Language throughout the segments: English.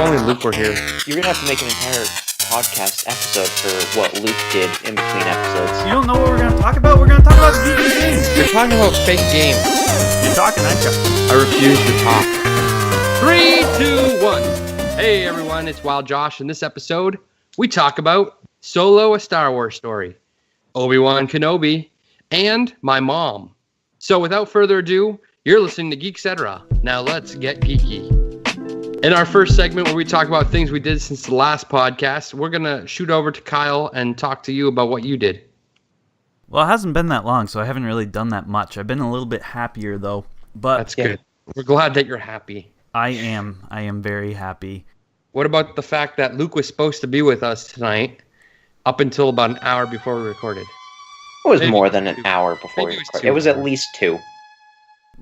only Luke were here. You're gonna have to make an entire podcast episode for what Luke did in between episodes. You don't know what we're gonna talk about? We're gonna talk about Geeking games. You're talking about fake games. You're talking, aren't you? I refuse to talk. 3, 2, 1. Hey everyone, it's Wild Josh. In this episode, we talk about Solo, a Star Wars story, Obi-Wan Kenobi, and my mom. So without further ado, you're listening to Geek-Cetera. Now let's get geeky. In our first segment where we talk about things we did since the last podcast, we're going to shoot over to Kyle and talk to you about what you did. Well, it hasn't been that long, so I haven't really done that much. I've been a little bit happier, though. But that's good. We're glad that you're happy. I am very happy. What about the fact that Luke was supposed to be with us tonight up until about an hour before we recorded? It was more than an hour before we recorded. It was at least 2.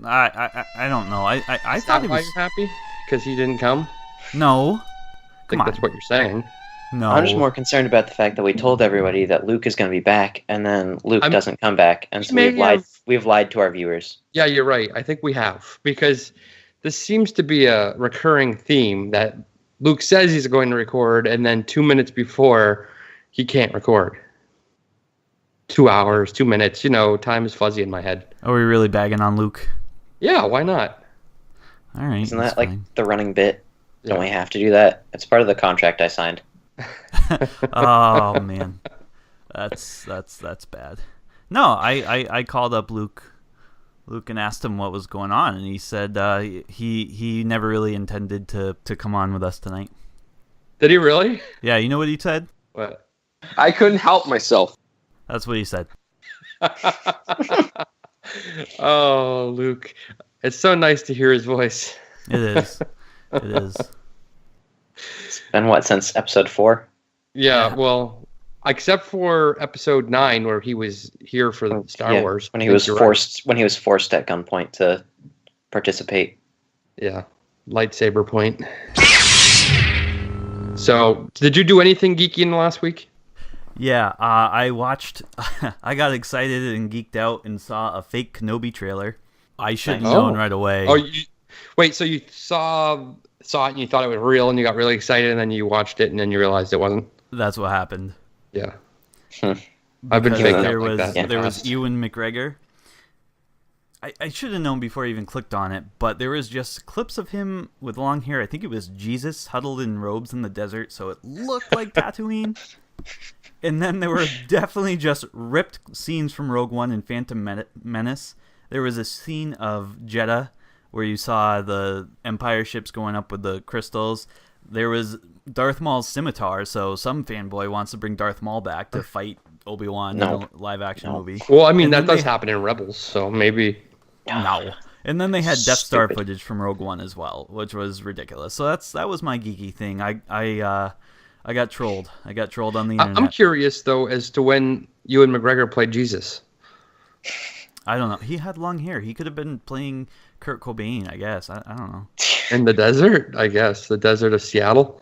I don't know. I thought he was... Why you're happy? Because he didn't come? No. I think that's what you're saying. No. I'm just more concerned about the fact that we told everybody that Luke is going to be back, and then Luke doesn't come back, and so we've lied to our viewers. Yeah, you're right. I think we have, because this seems to be a recurring theme that Luke says he's going to record, and then 2 minutes before, he can't record. 2 hours, 2 minutes, time is fuzzy in my head. Are we really bagging on Luke? Yeah, why not? All right. Isn't that like the running bit? Yeah. Don't we have to do that? It's part of the contract I signed. Oh man, that's bad. No, I called up Luke and asked him what was going on, and he said he never really intended to come on with us tonight. Did he really? Yeah, you know what he said? What? I couldn't help myself. That's what he said. Oh, Luke. It's so nice to hear his voice. It is. It is. It's been since episode 4? Yeah, well, except for episode 9 where he was here for the Star Wars. When he was forced at gunpoint to participate. Yeah. Lightsaber point. So, did you do anything geeky in the last week? Yeah, I watched, I got excited and geeked out and saw a fake Kenobi trailer. I should have known right away. Oh, wait, so you saw it and you thought it was real and you got really excited and then you watched it and then you realized it wasn't? That's what happened. Yeah. I've been faked out like that. There was Ewan McGregor. I should have known before I even clicked on it, but there was just clips of him with long hair. I think it was Jesus huddled in robes in the desert, so it looked like Tatooine. And then there were definitely just ripped scenes from Rogue One and Phantom Menace. There was a scene of Jeddah where you saw the Empire ships going up with the crystals. There was Darth Maul's scimitar, so some fanboy wants to bring Darth Maul back to fight Obi-Wan in a live-action movie. Well, I mean, that does happen in Rebels, so maybe... No. And then they had Death Star footage from Rogue One as well, which was ridiculous. So that was my geeky thing. I got trolled. I got trolled on the internet. I'm curious, though, as to when Ewan McGregor played Jesus. I don't know. He had long hair. He could have been playing Kurt Cobain, I guess. I don't know. In the desert, I guess. The desert of Seattle.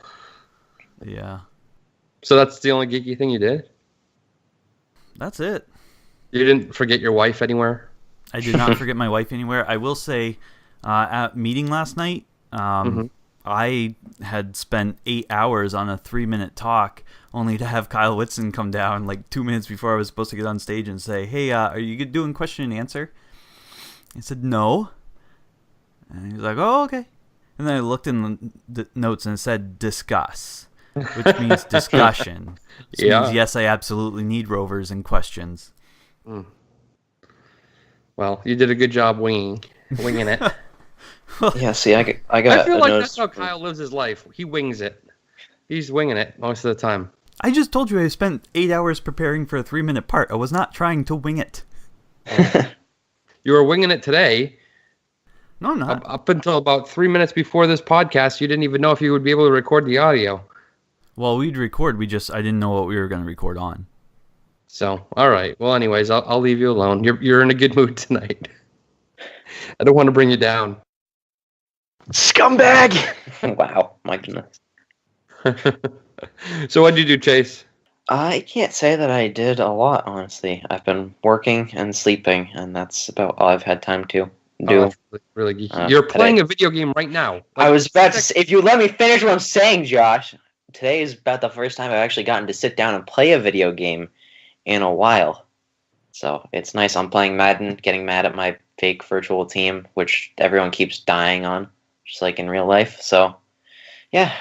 Yeah. So that's the only geeky thing you did? That's it. You didn't forget your wife anywhere? I did not forget my wife anywhere. I will say, at meeting last night, I had spent 8 hours on a 3-minute talk only to have Kyle Whitson come down like 2 minutes before I was supposed to get on stage and say, hey, are you doing question and answer? I said, no. And he was like, oh, okay. And then I looked in the notes and it said discuss, which means discussion. Which means, yes, I absolutely need rovers and questions. Mm. Well, you did a good job winging it. Yeah, see, I feel like that's how Kyle lives his life. He wings it. He's winging it most of the time. I just told you I spent 8 hours preparing for a 3-minute part. I was not trying to wing it. You were winging it today. No, I'm not. Up until about 3 minutes before this podcast, you didn't even know if you would be able to record the audio. Well, we'd record. I didn't know what we were going to record on. So, all right. Well, anyways, I'll leave you alone. You're in a good mood tonight. I don't want to bring you down. Scumbag! Wow, my goodness. So what did you do, Chase? I can't say that I did a lot, honestly. I've been working and sleeping, and that's about all I've had time to. do. That's really geeky. You're playing a video game right now. Like, I was about to say, if you let me finish what I'm saying, Josh, today is about the first time I've actually gotten to sit down and play a video game in a while. So it's nice. I'm playing Madden, getting mad at my fake virtual team, which everyone keeps dying on, just like in real life. So, yeah,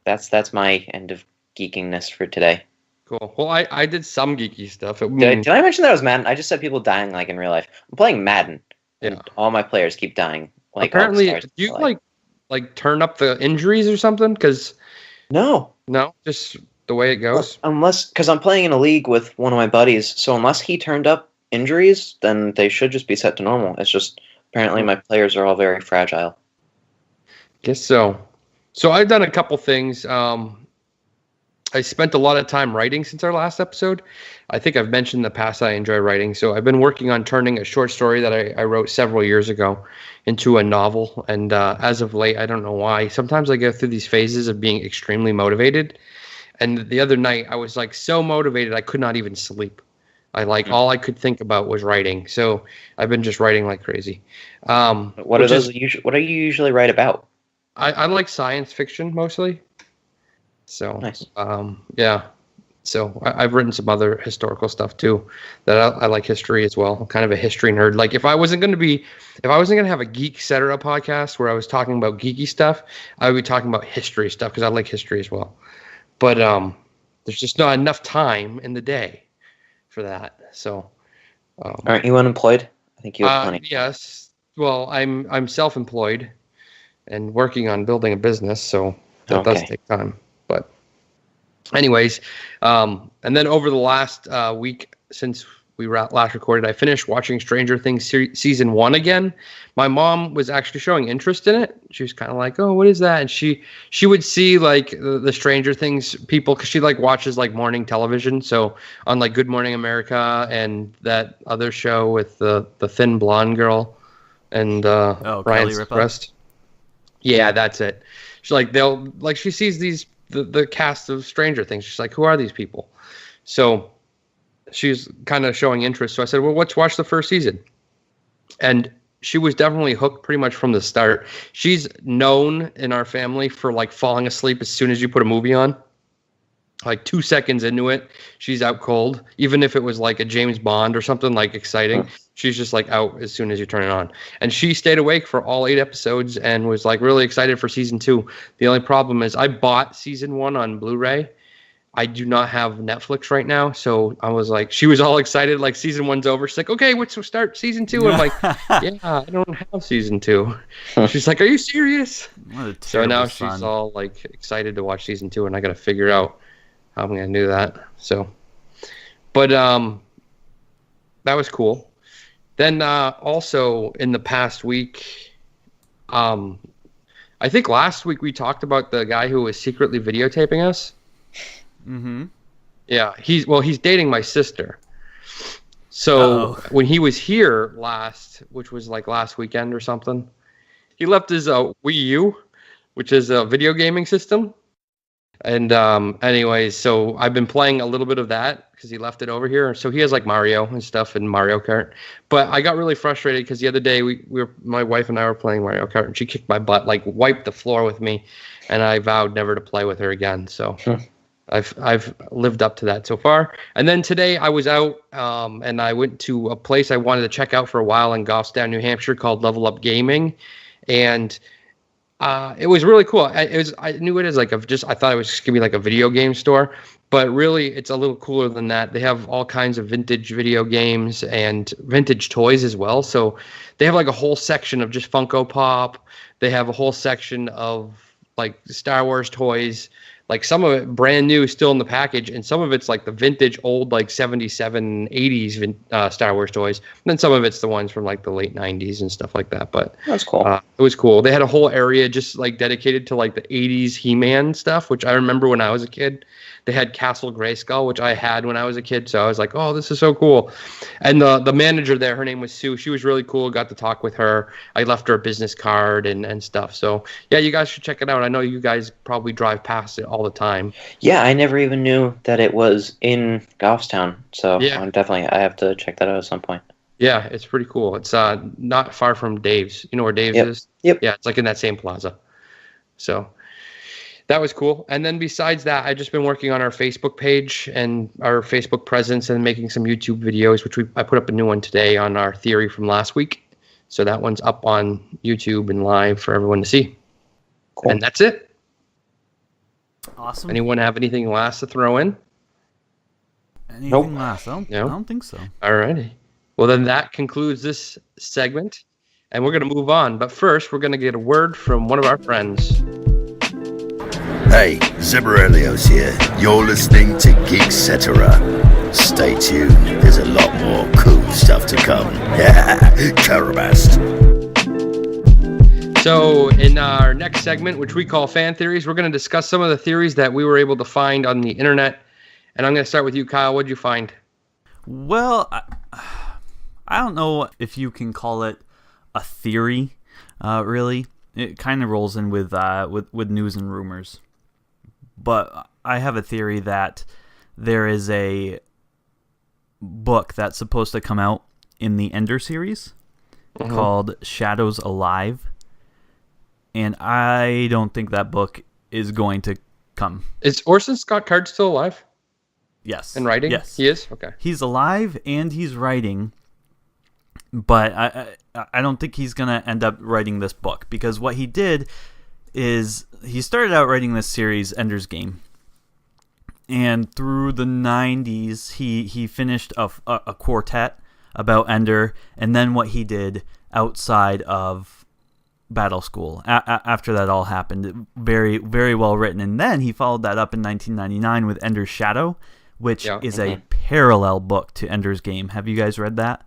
that's my end of geekingness for today. Cool. Well, I did some geeky stuff. Did I mention that I was Madden? I just said people dying like in real life. I'm playing Madden, and all my players keep dying. Like apparently, do you like turn up the injuries or something? Because no, just the way it goes. Because I'm playing in a league with one of my buddies, so unless he turned up injuries, then they should just be set to normal. It's just apparently my players are all very fragile. Guess so. So I've done a couple things. I spent a lot of time writing since our last episode. I think I've mentioned in the past I enjoy writing. So I've been working on turning a short story that I wrote several years ago into a novel. And as of late, I don't know why. Sometimes I go through these phases of being extremely motivated. And the other night, I was like so motivated, I could not even sleep. All I could think about was writing. So I've been just writing like crazy. What are those? What do you usually write about? I like science fiction mostly. So, nice. Yeah. So I've written some other historical stuff too. That I like history as well. I'm kind of a history nerd. Like if I wasn't going to have a Geek-Cetera podcast where I was talking about geeky stuff, I would be talking about history stuff because I like history as well. But there's just not enough time in the day for that. So, aren't you unemployed? I think you have plenty. Yes. Well, I'm self-employed and working on building a business, so that does take time. But anyways, and then over the last week since we last recorded, I finished watching Stranger Things season 1 again. My mom was actually showing interest in it. She was kind of like, "Oh, what is that?" And she would see like the Stranger Things people because she like watches like morning television. So on like Good Morning America and that other show with the thin blonde girl and Ryan Seacrest. Yeah, that's it. She's she sees these the cast of Stranger Things. She's like, "Who are these people?" So she's kind of showing interest. So I said, "Well, let's watch the first season." And she was definitely hooked pretty much from the start. She's known in our family for like falling asleep as soon as you put a movie on. Like 2 seconds into it, she's out cold. Even if it was like a James Bond or something like exciting, she's just like out as soon as you turn it on. And she stayed awake for all 8 episodes and was like really excited for season 2. The only problem is I bought season 1 on Blu-ray. I do not have Netflix right now, so I was like, she was all excited, like season 1's over. She's like, "Okay, let's start season 2." I'm like, "Yeah, I don't have season 2." She's like, "Are you serious?" So now she's all like excited to watch season 2, and I got to figure out how I'm gonna do that. So, but that was cool. Then also in the past week, I think last week we talked about the guy who was secretly videotaping us. Mm-hmm. Yeah, he's dating my sister. So when he was here last, which was like last weekend or something, he left his Wii U, which is a video gaming system. And anyways, so I've been playing a little bit of that because he left it over here. So he has like Mario and stuff and Mario Kart. But I got really frustrated because the other day my wife and I were playing Mario Kart and she kicked my butt, like wiped the floor with me, and I vowed never to play with her again. So I've lived up to that so far. And then today I was out and I went to a place I wanted to check out for a while in Goffstown, New Hampshire called Level Up Gaming, and it was really cool. I knew it as like I thought it was just gonna be like a video game store, but really it's a little cooler than that. They have all kinds of vintage video games and vintage toys as well. So they have like a whole section of just Funko Pop. They have a whole section of like Star Wars toys. Like some of it brand new, still in the package, and some of it's like the vintage old like 77, 80s Star Wars toys. And then some of it's the ones from like the late 90s and stuff like that. But that's cool. It was cool. They had a whole area just like dedicated to like the 80s He-Man stuff, which I remember when I was a kid. They had Castle Grayskull, which I had when I was a kid. So I was like, "Oh, this is so cool." And the manager there, her name was Sue. She was really cool. Got to talk with her. I left her a business card and stuff. So yeah, you guys should check it out. I know you guys probably drive past it all the time. Yeah, I never even knew that it was in Goffstown. So yeah. I have to check that out at some point. Yeah, it's pretty cool. It's not far from Dave's. You know where Dave's Yep. is? Yep. Yeah, it's like in that same plaza. So that was cool. And then besides that, I've just been working on our Facebook page and our Facebook presence and making some YouTube videos, which I put up a new one today on our theory from last week. So that one's up on YouTube and live for everyone to see. Cool. And that's it. Awesome. Anyone have anything last to throw in? Anything Nope. last? No? I don't think so. All righty. Well, then that concludes this segment, and we're going to move on. But first, we're going to get a word from one of our friends. Hey, Zibberelios here. You're listening to Geek-Cetera. Stay tuned, there's a lot more cool stuff to come. Carabast. So in our next segment, which we call Fan Theories, we're going to discuss some of the theories that we were able to find on the internet. And I'm going to start with you, Kyle. What did you find? Well, I don't know if you can call it a theory, really. It kind of rolls in with news and rumors. But I have a theory that there is a book that's supposed to come out in the Ender series called Shadows Alive. And I don't think that book is going to come. Is Orson Scott Card still alive Yes. and writing? Yes. He is? Okay. He's alive and he's writing, but I don't think he's going to end up writing this book, because what he did is he started out writing this series, Ender's Game, and through the 90s he finished a quartet about Ender, and then what he did outside of Battle School after that all happened. Very, very well written. And then he followed that up in 1999 with Ender's Shadow, which is a parallel book to Ender's Game. Have you guys read that?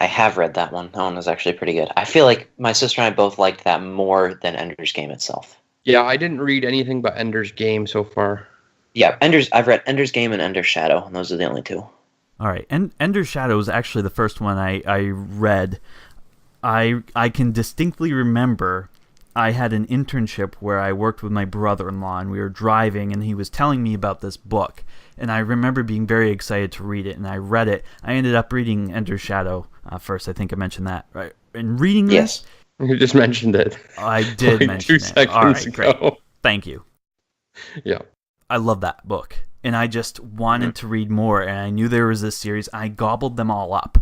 I have read that one. That one was actually pretty good. I feel like my sister and I both liked that more than Ender's Game itself. Yeah, I didn't read anything but Ender's Game so far. Yeah, I've read Ender's Game and Ender's Shadow, and those are the only two. All right. And Ender's Shadow is actually the first one I read. I can distinctly remember I had an internship where I worked with my brother-in-law, and we were driving, and he was telling me about this book. And I remember being very excited to read it, and I read it. I ended up reading Ender's Shadow first. I think I mentioned that, right? And reading this... Yes. You just mentioned it. I did like mention 2 it. seconds All right, ago. great. Thank you. Yeah. I love that book, and I just wanted to read more, and I knew there was this series. I gobbled them all up.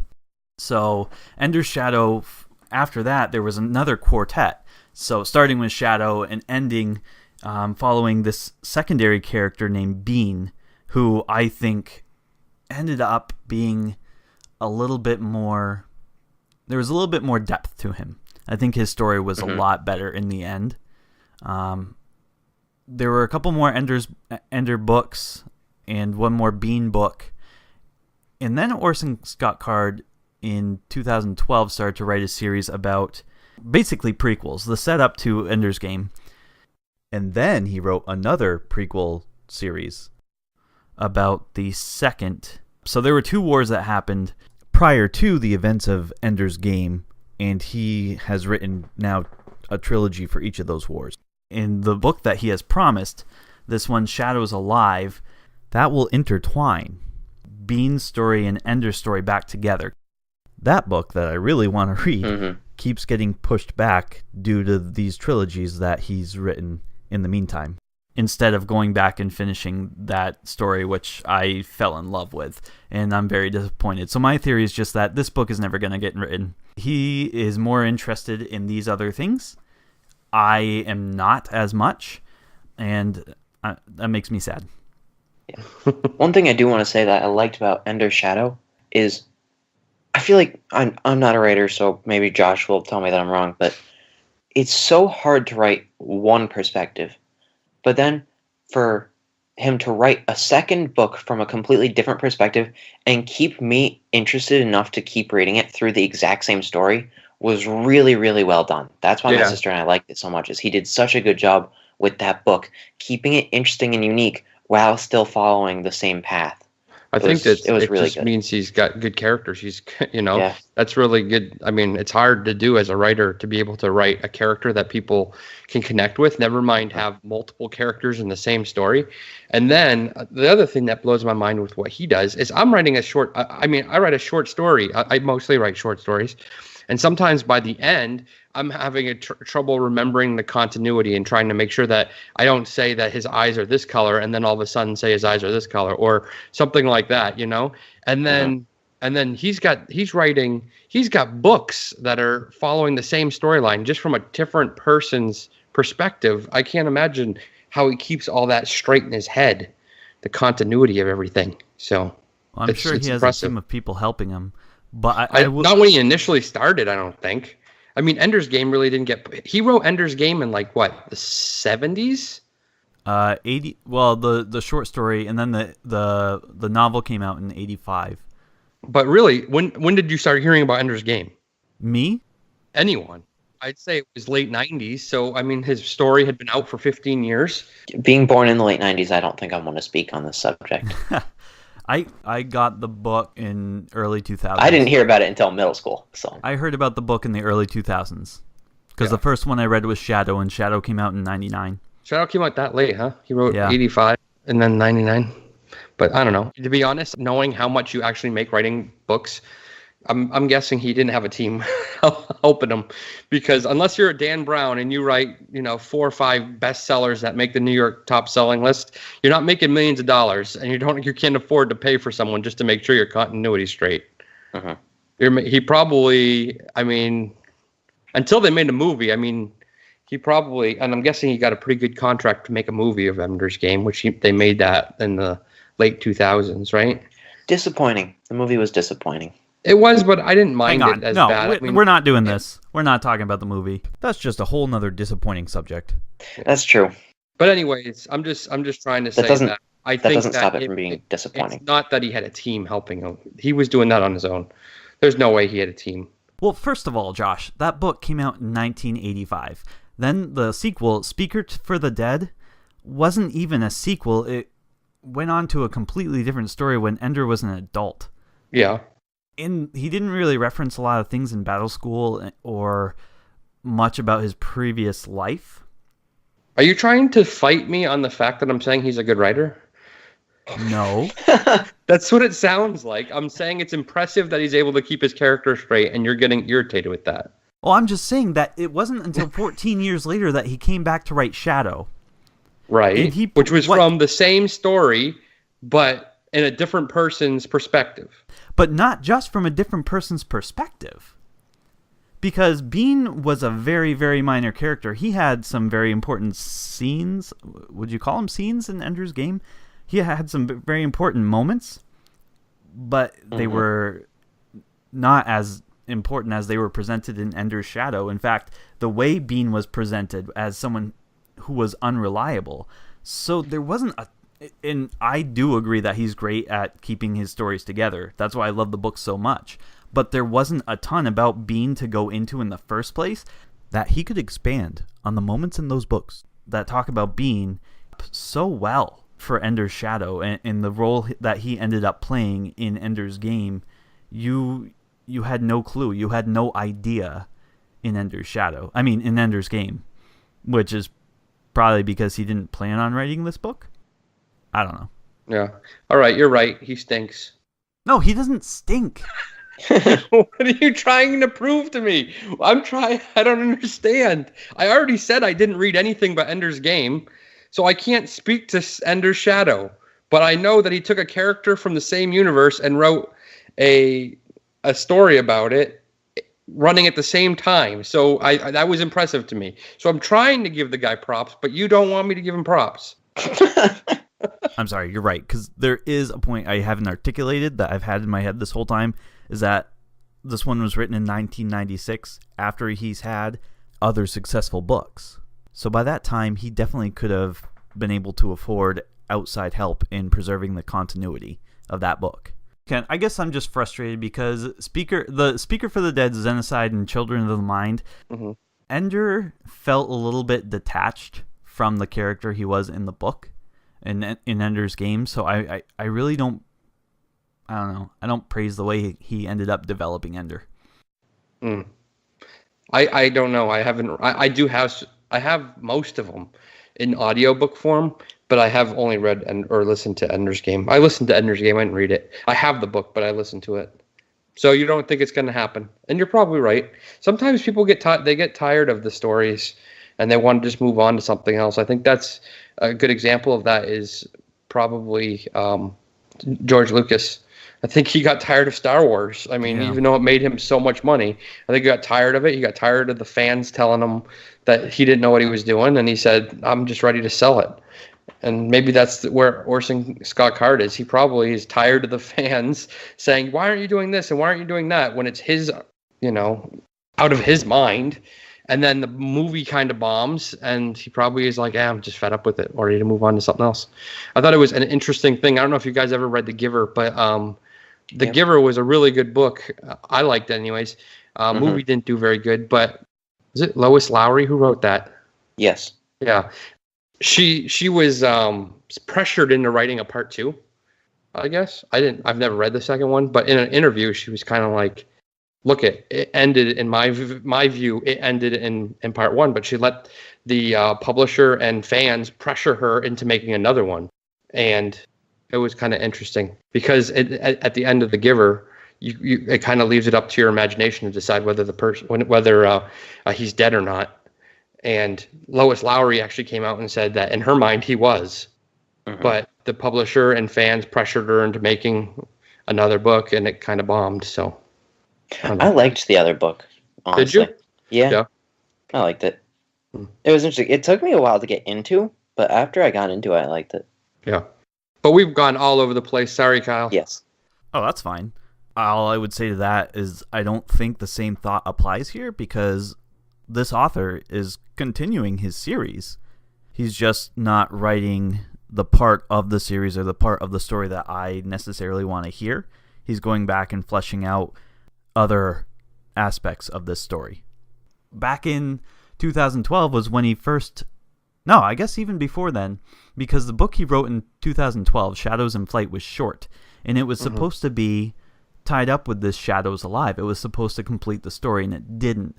So Ender's Shadow, after that, there was another quartet. So starting with Shadow and ending following this secondary character named Bean, who I think ended up being a little bit more... There was a little bit more depth to him. I think his story was a lot better in the end. There were a couple more Ender books and one more Bean book. And then Orson Scott Card in 2012 started to write a series about basically prequels, the setup to Ender's Game. And then he wrote another prequel series about the second. So there were 2 wars that happened prior to the events of Ender's Game, and he has written now a trilogy for each of those wars. In the book that he has promised, this one, Shadows Alive, that will intertwine Bean's story and Ender's story back together. That book that I really want to read keeps getting pushed back due to these trilogies that he's written in the meantime, instead of going back and finishing that story, which I fell in love with, and I'm very disappointed. So my theory is just that this book is never going to get written. He is more interested in these other things. I am not as much, and that makes me sad. Yeah. One thing I do want to say that I liked about Ender's Shadow is I feel like I'm not a writer, so maybe Josh will tell me that I'm wrong, but it's so hard to write one perspective. But then for him to write a second book from a completely different perspective and keep me interested enough to keep reading it through the exact same story was really, really well done. That's why my sister and I liked it so much, is he did such a good job with that book, keeping it interesting and unique while still following the same path. I think that it was it really just good. means he's got good characters. He's, Yeah. that's really good. I mean, it's hard to do as a writer to be able to write a character that people can connect with, never mind have multiple characters in the same story. And then the other thing that blows my mind with what he does is I'm writing a short, I write a short story. I mostly write short stories. And sometimes by the end, I'm having trouble remembering the continuity and trying to make sure that I don't say that his eyes are this color and then all of a sudden say his eyes are this color or something like that, And then he's got books that are following the same storyline just from a different person's perspective. I can't imagine how he keeps all that straight in his head, the continuity of everything. So I'm sure he has impressive. a team of people helping him. But not when he initially started, I don't think. I mean, Ender's Game really didn't get... He wrote Ender's Game in, the 70s? 80... Well, the short story, and then the novel came out in 85. But really, when did you start hearing about Ender's Game? Me? Anyone. I'd say it was late 90s, so, I mean, his story had been out for 15 years. Being born in the late 90s, I don't think I want to speak on this subject. I got the book in early 2000s. I didn't hear about it until middle school. So I heard about the book in the early 2000s. Because the first one I read was Shadow, and Shadow came out in 99. Shadow came out that late, huh? He wrote 85 and then 99. But I don't know. To be honest, knowing how much you actually make writing books, I'm guessing he didn't have a team helping him, because unless you're a Dan Brown and you write 4 or 5 bestsellers that make the New York top selling list, you're not making millions of dollars, and you can't afford to pay for someone just to make sure your continuity's straight. He probably, until they made a movie, he probably, and I'm guessing he got a pretty good contract to make a movie of Ender's Game, which they made that in the late 2000s, right? Disappointing. The movie was disappointing. It was, but I didn't mind it as bad. We're not doing this. We're not talking about the movie. That's just a whole nother disappointing subject. That's true. But anyways, I'm just trying to say that I think that doesn't stop it from being disappointing. It's not that he had a team helping him. He was doing that on his own. There's no way he had a team. Well, first of all, Josh, that book came out in 1985. Then the sequel, Speaker for the Dead, wasn't even a sequel. It went on to a completely different story when Ender was an adult. Yeah. And he didn't really reference a lot of things in Battle School or much about his previous life. Are you trying to fight me on the fact that I'm saying he's a good writer? No. That's what it sounds like. I'm saying it's impressive that he's able to keep his character straight, and you're getting irritated with that. Well, I'm just saying that it wasn't until 14 years later that he came back to write Shadow. Right. Which was from the same story, but in a different person's perspective. But not just from a different person's perspective. Because Bean was a very, very minor character. He had some very important scenes. Would you call them scenes in Ender's Game? He had some very important moments, but they were not as important as they were presented in Ender's Shadow. In fact, the way Bean was presented as someone who was unreliable. So there wasn't a... And I do agree that he's great at keeping his stories together. That's why I love the book so much. But there wasn't a ton about Bean to go into in the first place that he could expand on the moments in those books that talk about Bean so well for Ender's Shadow and in the role that he ended up playing in Ender's Game. You had no clue. You had no idea in Ender's Shadow. I mean, in Ender's Game, which is probably because he didn't plan on writing this book. I don't know. Yeah. All right, you're right. He stinks. No, he doesn't stink. What are you trying to prove to me? I don't understand. I already said I didn't read anything but Ender's Game, so I can't speak to Ender's Shadow. But I know that he took a character from the same universe and wrote a story about it running at the same time. So that was impressive to me. So I'm trying to give the guy props, but you don't want me to give him props. I'm sorry, you're right, because there is a point I haven't articulated that I've had in my head this whole time, is that this one was written in 1996 after he's had other successful books. So by that time, he definitely could have been able to afford outside help in preserving the continuity of that book. Ken, I guess I'm just frustrated because the Speaker for the Dead, Xenocide, and Children of the Mind, Ender felt a little bit detached from the character he was in the book. In Ender's Game, so I really don't I don't know. I don't praise the way he ended up developing Ender. I don't know. I haven't. I do have. I have most of them in audiobook form, but I have only read or listened to Ender's Game. I listened to Ender's Game. I didn't read it. I have the book, but I listened to it. So you don't think it's going to happen, and you're probably right. Sometimes people get tired of the stories, and they want to just move on to something else. I think that's a good example of that is probably George Lucas. I think he got tired of Star Wars. I mean, even though it made him so much money, I think he got tired of it. He got tired of the fans telling him that he didn't know what he was doing, and he said, "I'm just ready to sell it." And maybe that's where Orson Scott Card is. He probably is tired of the fans saying, "Why aren't you doing this and why aren't you doing that?" when it's his, out of his mind. And then the movie kind of bombs, and he probably is like, I'm just fed up with it, or ready to move on to something else. I thought it was an interesting thing. I don't know if you guys ever read The Giver, but The Giver was a really good book. I liked it anyways. Movie didn't do very good, but is it Lois Lowry who wrote that? Yes. Yeah. She was pressured into writing a part 2, I guess. I've never read the second one, but in an interview, she was kind of like, look, it ended in my view. It ended in part 1, but she let the publisher and fans pressure her into making another one, and it was kind of interesting because at the end of The Giver, it kind of leaves it up to your imagination to decide whether whether he's dead or not. And Lois Lowry actually came out and said that in her mind he was, but the publisher and fans pressured her into making another book, and it kind of bombed. So. I liked the other book, honestly. Did you? Yeah. I liked it. It was interesting. It took me a while to get into, but after I got into it, I liked it. Yeah. But we've gone all over the place. Sorry, Kyle. Yes. Oh, that's fine. All I would say to that is I don't think the same thought applies here because this author is continuing his series. He's just not writing the part of the series or the part of the story that I necessarily want to hear. He's going back and fleshing out other aspects of this story. Back in 2012 was when he first... No, I guess even before then, because the book he wrote in 2012, Shadows in Flight, was short, and it was supposed to be tied up with this Shadows Alive. It was supposed to complete the story, and it didn't.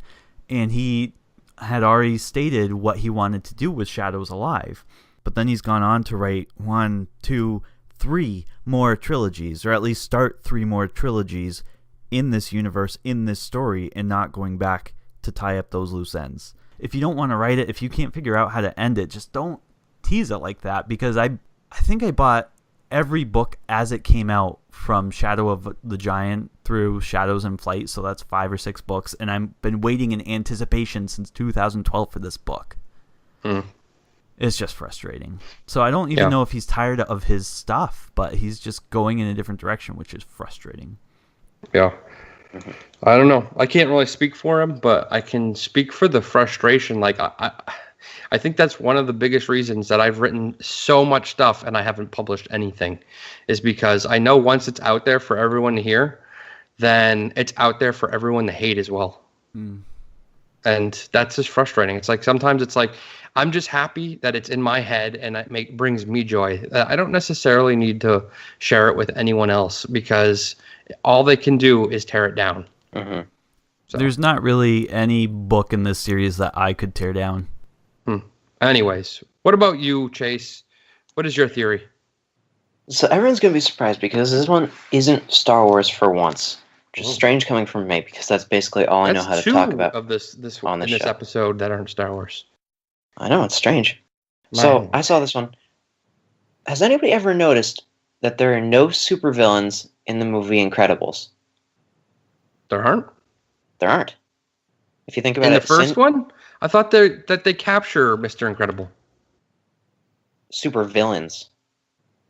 And he had already stated what he wanted to do with Shadows Alive. But then he's gone on to write 1, 2, 3 more trilogies, or at least start 3 more trilogies in this universe, in this story, and not going back to tie up those loose ends. If you don't want to write it, if you can't figure out how to end it, just don't tease it like that, because I think I bought every book as it came out from Shadow of the Giant through Shadows in Flight, so that's 5 or 6 books, and I've been waiting in anticipation since 2012 for this book. It's just frustrating. So I don't even know if he's tired of his stuff, but he's just going in a different direction, which is frustrating. Yeah. I don't know. I can't really speak for him, but I can speak for the frustration. Like, I think that's one of the biggest reasons that I've written so much stuff and I haven't published anything, is because I know once it's out there for everyone to hear, then it's out there for everyone to hate as well. And that's just frustrating. It's like, sometimes it's like, I'm just happy that it's in my head and it brings me joy. I don't necessarily need to share it with anyone else, because all they can do is tear it down. So. There's not really any book in this series that I could tear down. Anyways, what about you, Chase? What is your theory? So everyone's going to be surprised because this one isn't Star Wars for once. Which is strange coming from me, because that's basically all I know how to talk about of this on this show. Episode that aren't Star Wars. I know, it's strange. So I saw this one. Has anybody ever noticed that there are no supervillains in the movie Incredibles? There aren't? There aren't. If you think about it. In the first one? I thought that they capture Mr. Incredible. Supervillains.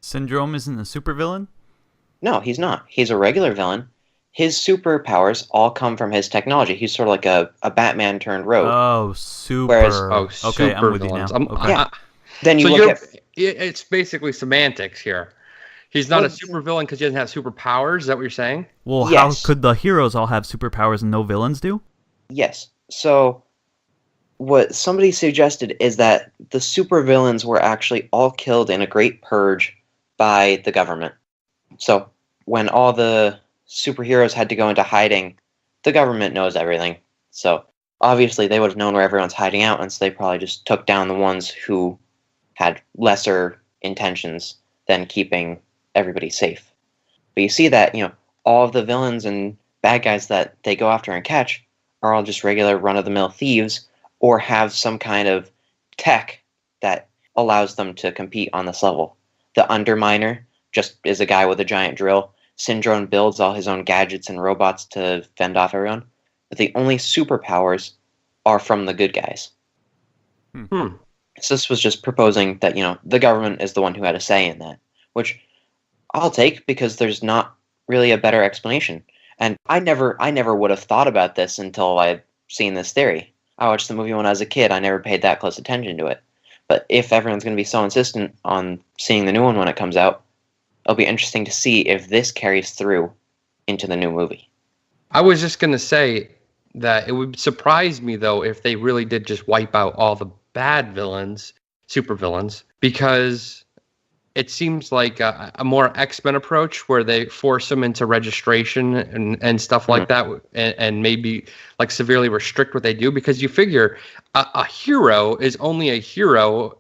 Syndrome isn't a supervillain? No, he's not. He's a regular villain. His superpowers all come from his technology. He's sort of like a Batman turned rogue. Oh, super. Okay, I'm with you now. Okay. Yeah. Then you so look at... It's basically semantics here. He's not a supervillain because he doesn't have superpowers. Is that what you're saying? Well, yes. How could the heroes all have superpowers and no villains do? Yes. So what somebody suggested is that the supervillains were actually all killed in a great purge by the government. So when all the superheroes had to go into hiding, the government knows everything. So obviously they would have known where everyone's hiding out, and so they probably just took down the ones who had lesser intentions than keeping everybody safe. But you see that, all of the villains and bad guys that they go after and catch are all just regular run-of-the-mill thieves or have some kind of tech that allows them to compete on this level. The Underminer just is a guy with a giant drill. Syndrome builds all his own gadgets and robots to fend off everyone. But the only superpowers are from the good guys. So this was just proposing that, the government is the one who had a say in that, which I'll take because there's not really a better explanation. And I never would have thought about this until I'd seen this theory. I watched the movie when I was a kid. I never paid that close attention to it. But if everyone's going to be so insistent on seeing the new one when it comes out, it'll be interesting to see if this carries through into the new movie. I was just going to say that it would surprise me, though, if they really did just wipe out all the bad villains, super villains, because it seems like a more X-Men approach where they force them into registration and stuff like that, and maybe like severely restrict what they do, because you figure a hero is only a hero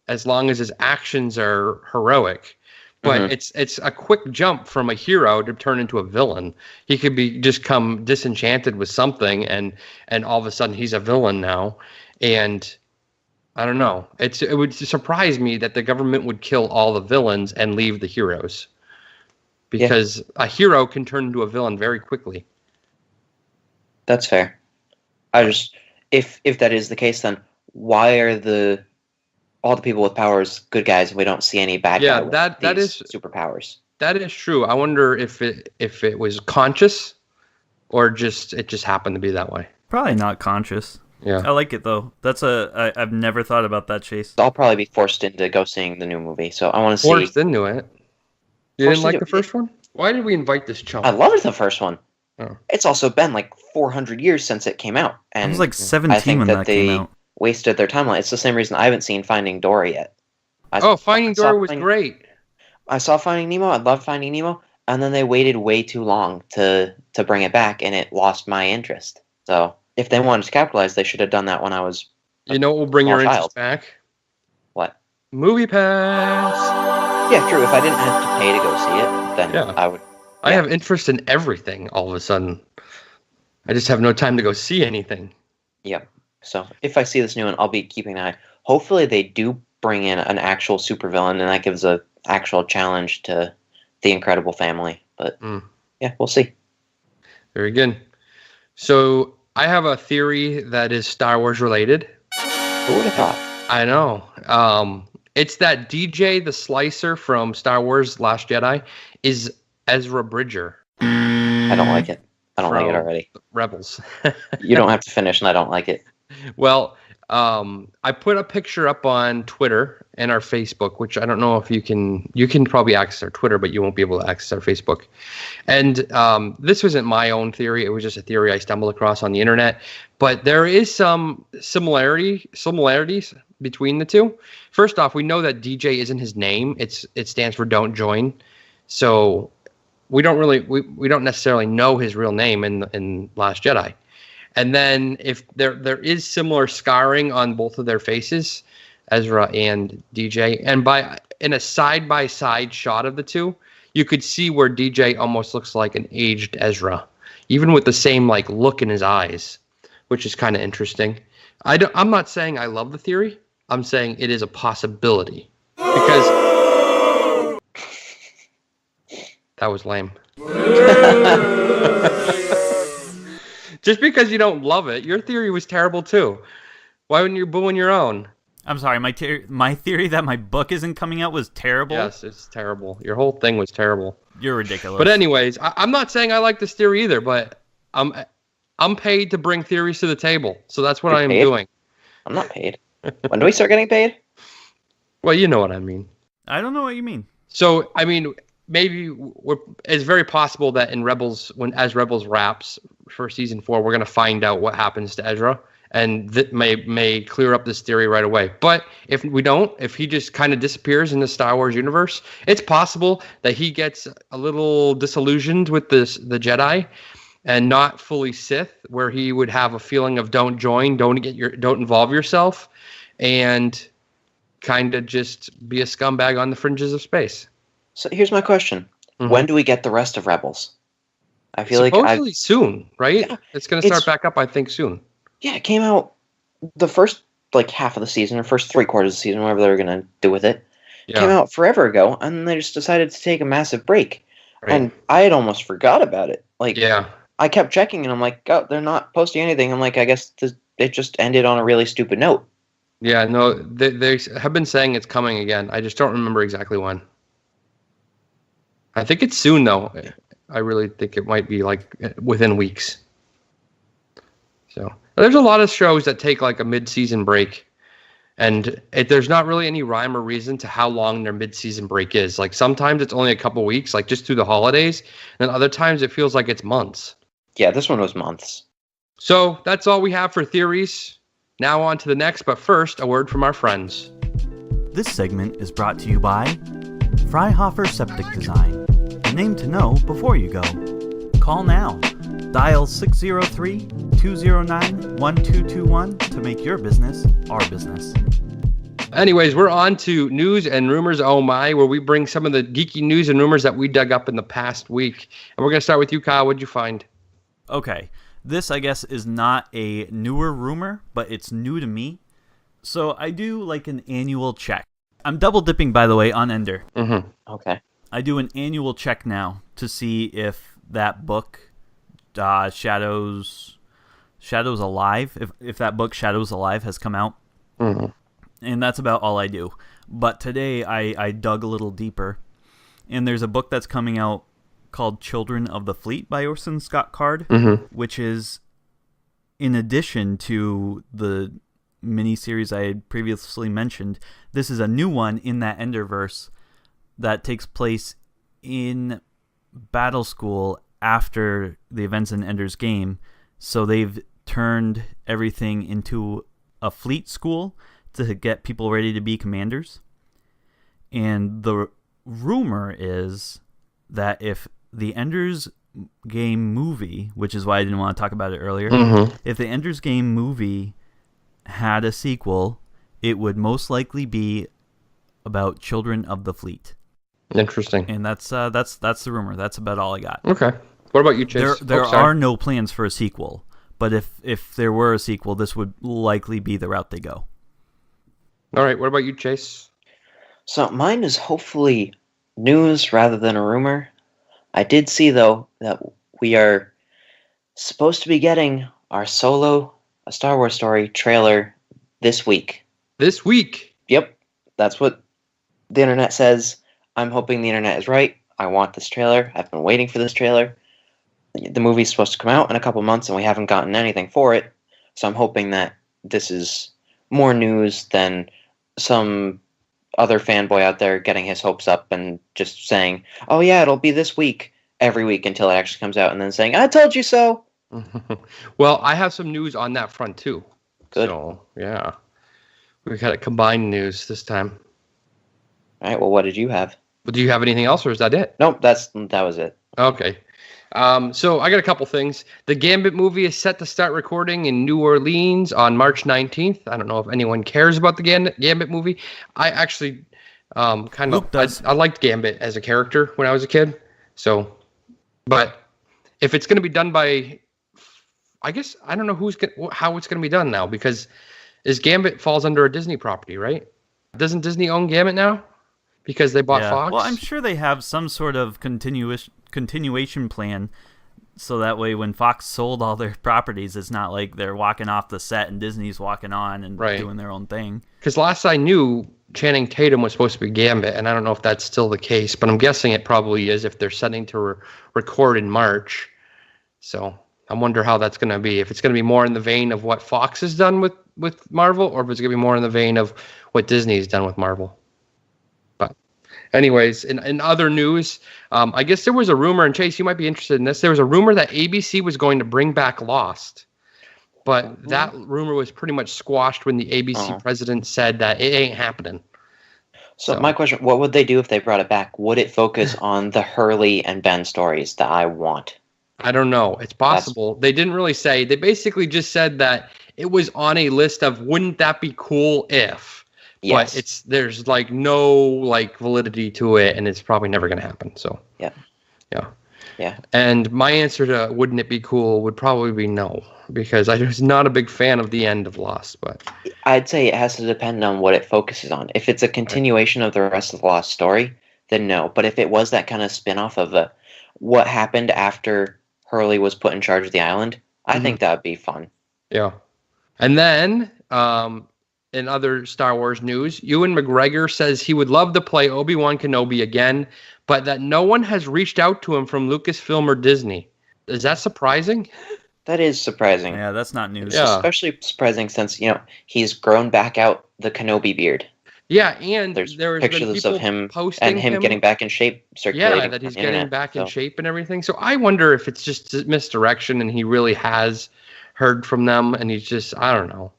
as long as his actions are heroic. But it's a quick jump from a hero to turn into a villain. He could be just come disenchanted with something, and all of a sudden he's a villain now. And I don't know. It would surprise me that the government would kill all the villains and leave the heroes, because a hero can turn into a villain very quickly. That's fair. If that is the case, then why are all the people with powers good guys and we don't see any bad guys with that is superpowers? That is true. I wonder if it was conscious or it just happened to be that way. Probably not conscious. Yeah, I like it though. I've never thought about that, Chase. I'll probably be forced into go seeing the new movie, so I want to see. Forced into it. You didn't like the first one? Why did we invite this chump? I loved the first one. Oh. It's also been like 400 years since it came out, and I was like 17 when that came out. Wasted their timeline. It's the same reason I haven't seen Finding Dory yet. Finding Dory was great. I saw Finding Nemo. I loved Finding Nemo, and then they waited way too long to bring it back, and it lost my interest. So if they wanted to capitalize, they should have done that when I was. You know what will bring your interest back? What? Movie Pass. Yeah, true. If I didn't have to pay to go see it, then I would. Yeah. I have interest in everything all of a sudden. I just have no time to go see anything. Yep. So if I see this new one, I'll be keeping an eye. Hopefully they do bring in an actual supervillain, and that gives a actual challenge to the Incredible Family. But yeah, we'll see. Very good. So I have a theory that is Star Wars related. Who would have thought? I know. It's that DJ the Slicer from Star Wars Last Jedi is Ezra Bridger. I don't like it. I don't like it already. Rebels. You don't have to finish, and I don't like it. Well, I put a picture up on Twitter and our Facebook, which I don't know if you can probably access our Twitter, but you won't be able to access our Facebook. And this wasn't my own theory. It was just a theory I stumbled across on the internet. But there is some similarities between the two. First off, we know that DJ isn't his name. It stands for Don't Join. So we don't necessarily know his real name in Last Jedi. And then if there is similar scarring on both of their faces, Ezra and DJ, and in a side-by-side shot of the two, you could see where DJ almost looks like an aged Ezra, even with the same look in his eyes, which is kind of interesting. I'm not saying I love the theory. I'm saying it is a possibility, because that was lame. Just because you don't love it, your theory was terrible too. Why wouldn't you booing your own? I'm sorry, my theory that my book isn't coming out was terrible? Yes, it's terrible. Your whole thing was terrible. You're ridiculous. But anyways, I'm not saying I like this theory either, but I'm paid to bring theories to the table, so that's what I am doing. I'm not paid. When do we start getting paid? Well, you know what I mean. I don't know what you mean. So, I mean, maybe it's very possible that in Rebels, as Rebels wraps for season 4, we're going to find out what happens to Ezra, and that may clear up this theory right away. But if we don't, if he just kind of disappears in the Star Wars universe, it's possible that he gets a little disillusioned with the Jedi and not fully Sith, where he would have a feeling of don't involve yourself, and kind of just be a scumbag on the fringes of space. So here's my question: When do we get the rest of Rebels? I feel supposedly soon, right? Yeah, it's going to start back up, I think, soon. Yeah, it came out the first half of the season, or first 3/4 of the season, whatever they were going to do with it. Yeah. Came out forever ago, and they just decided to take a massive break. Right. And I had almost forgot about it. I kept checking, and I'm like, oh, they're not posting anything. I'm like, I guess it just ended on a really stupid note. Yeah, no, they have been saying it's coming again. I just don't remember exactly when. I think it's soon, though. I really think it might be within weeks. So there's a lot of shows that take a mid-season break, and there's not really any rhyme or reason to how long their mid-season break is. Sometimes it's only a couple weeks, just through the holidays, and other times it feels like it's months. Yeah, this one was months. So that's all we have for theories. Now on to the next, but first, a word from our friends. This segment is brought to you by Freihofer Septic Design. The name to know before you go. Call now. Dial 603-209-1221 to make your business our business. Anyways, we're on to news and rumors, oh my, where we bring some of the geeky news and rumors that we dug up in the past week. And we're going to start with you, Kyle. What'd you find? Okay. This, I guess, is not a newer rumor, but it's new to me. So I do an annual check. I'm double dipping, by the way, on Ender. Mm-hmm. Okay. I do an annual check now to see if that book, Shadows Alive, if that book, Shadows Alive, has come out. Mm-hmm. And that's about all I do. But today I dug a little deeper, and there's a book that's coming out called Children of the Fleet by Orson Scott Card, which is in addition to the miniseries I had previously mentioned. This is a new one in that Enderverse that takes place in Battle School after the events in Ender's Game. So they've turned everything into a fleet school to get people ready to be commanders. And the rumor is that if the Ender's Game movie, which is why I didn't want to talk about it earlier, if the Ender's Game movie had a sequel, it would most likely be about Children of the Fleet. Interesting. And that's the rumor. That's about all I got. Okay. What about you, Chase? There are no plans for a sequel, but if there were a sequel, this would likely be the route they go. All right. What about you, Chase? So mine is hopefully news rather than a rumor. I did see, though, that we are supposed to be getting our Solo, A Star Wars Story trailer this week. This week? Yep. That's what the internet says. I'm hoping the internet is right. I want this trailer. I've been waiting for this trailer. The movie's supposed to come out in a couple months, and we haven't gotten anything for it. So I'm hoping that this is more news than some other fanboy out there getting his hopes up and just saying, oh yeah, it'll be this week, every week until it actually comes out, and then saying, I told you so. Well, I have some news on that front too. Good. So, yeah. We got a combined news this time. All right, well, what did you have? But do you have anything else, or is that it? Nope, that was it. Okay. So I got a couple things. The Gambit movie is set to start recording in New Orleans on March 19th. I don't know if anyone cares about the Gambit movie. I actually I liked Gambit as a character when I was a kid. So, but if it's going to be done by, I guess I don't know how it's going to be done now, because Gambit falls under a Disney property, right? Doesn't Disney own Gambit now? Because they bought Fox? Well, I'm sure they have some sort of continuation plan, so that way when Fox sold all their properties, it's not like they're walking off the set and Disney's walking on and doing their own thing. Because last I knew, Channing Tatum was supposed to be Gambit, and I don't know if that's still the case, but I'm guessing it probably is if they're setting to record in March. So I wonder how that's going to be. If it's going to be more in the vein of what Fox has done with Marvel, or if it's going to be more in the vein of what Disney's done with Marvel. Anyways, in other news, I guess there was a rumor, and Chase, you might be interested in this. There was a rumor that ABC was going to bring back Lost. But that rumor was pretty much squashed when the ABC president said that it ain't happening. So my question, what would they do if they brought it back? Would it focus on the Hurley and Ben stories that I want? I don't know. It's possible. They didn't really say. They basically just said that it was on a list of wouldn't that be cool if. Yes. But there's like no validity to it, and it's probably never going to happen. So yeah. And my answer to wouldn't it be cool would probably be no, because I was not a big fan of the end of Lost. But I'd say it has to depend on what it focuses on. If it's a continuation of the rest of the Lost story, then no. But if it was that kind of spin-off of what happened after Hurley was put in charge of the island, I think that would be fun. Yeah. And then in other Star Wars news, Ewan McGregor says he would love to play Obi-Wan Kenobi again, but that no one has reached out to him from Lucasfilm or Disney. Is that surprising? That is surprising. Yeah, that's not news. It's especially surprising since, he's grown back out the Kenobi beard. Yeah, and there's been pictures of him posting and him getting back in shape, circulating. Yeah, that he's getting back in shape and everything. So I wonder if it's just misdirection and he really has heard from them and he's just, I don't know.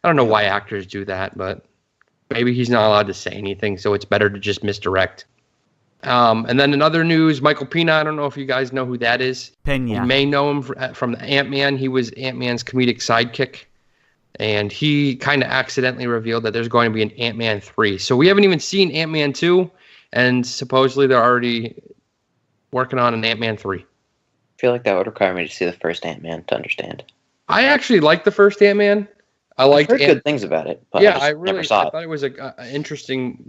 I don't know why actors do that, but maybe he's not allowed to say anything, so it's better to just misdirect. And then in other news, Michael Pena, I don't know if you guys know who that is. Pena. You may know him from Ant-Man. He was Ant-Man's comedic sidekick. And he kind of accidentally revealed that there's going to be an Ant-Man 3. So we haven't even seen Ant-Man 2, and supposedly they're already working on an Ant-Man 3. I feel like that would require me to see the first Ant-Man to understand. I actually liked the first Ant-Man. I've heard good things about it, but I never saw it. I thought it was an interesting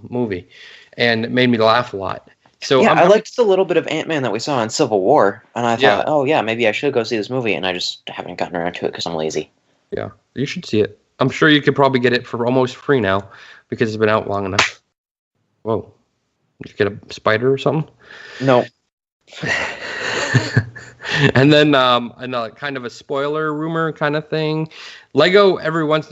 movie, and it made me laugh a lot. So I liked the little bit of Ant-Man that we saw in Civil War, and I thought, maybe I should go see this movie, and I just haven't gotten around to it because I'm lazy. Yeah, you should see it. I'm sure you could probably get it for almost free now because it's been out long enough. Whoa. Did you get a spider or something? No. And then another kind of a spoiler rumor kind of thing. Lego, every once,